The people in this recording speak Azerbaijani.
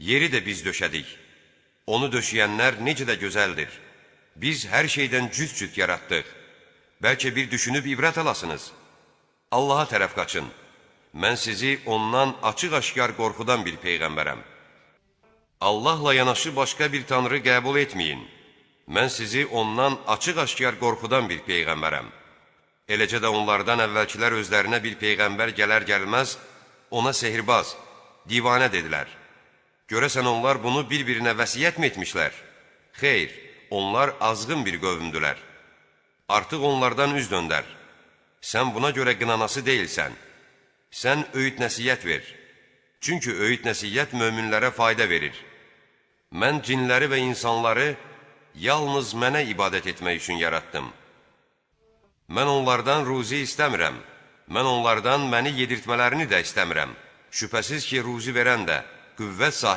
Yeri də biz döşədik. Onu döşəyənlər necə də gözəldir. Biz hər şeydən cüt-cüt yaratdıq. Bəlkə bir düşünüb ibrət alasınız. Allaha tərəf qaçın. Mən sizi ondan açıq-aşkar qorxudan bir peyğəmbərəm. Allahla yanaşı başqa bir tanrı qəbul etməyin. Mən sizi ondan açıq-aşkar qorxudan bir peyğəmbərəm. Eləcə də onlardan əvvəlkilər özlərinə bir peyğəmbər gələr-gəlməz, ona sehirbaz, divanə dedilər. Görəsən onlar bunu bir-birinə vəsiyyət mi etmişlər? Xeyr, onlar azğın bir qövmdülər. Artıq onlardan üz döndər. Sən buna görə qınanası deyilsən. Sən öyüd nəsiyyət ver. Çünki öyüd nəsiyyət möminlərə fayda verir. Mən cinləri və insanları yalnız mənə ibadət etmək üçün yaratdım. Mən onlardan ruzi istəmirəm. Mən onlardan məni yedirtmələrini də istəmirəm. Şübhəsiz ki, ruzi verən də, qüvvət sahibi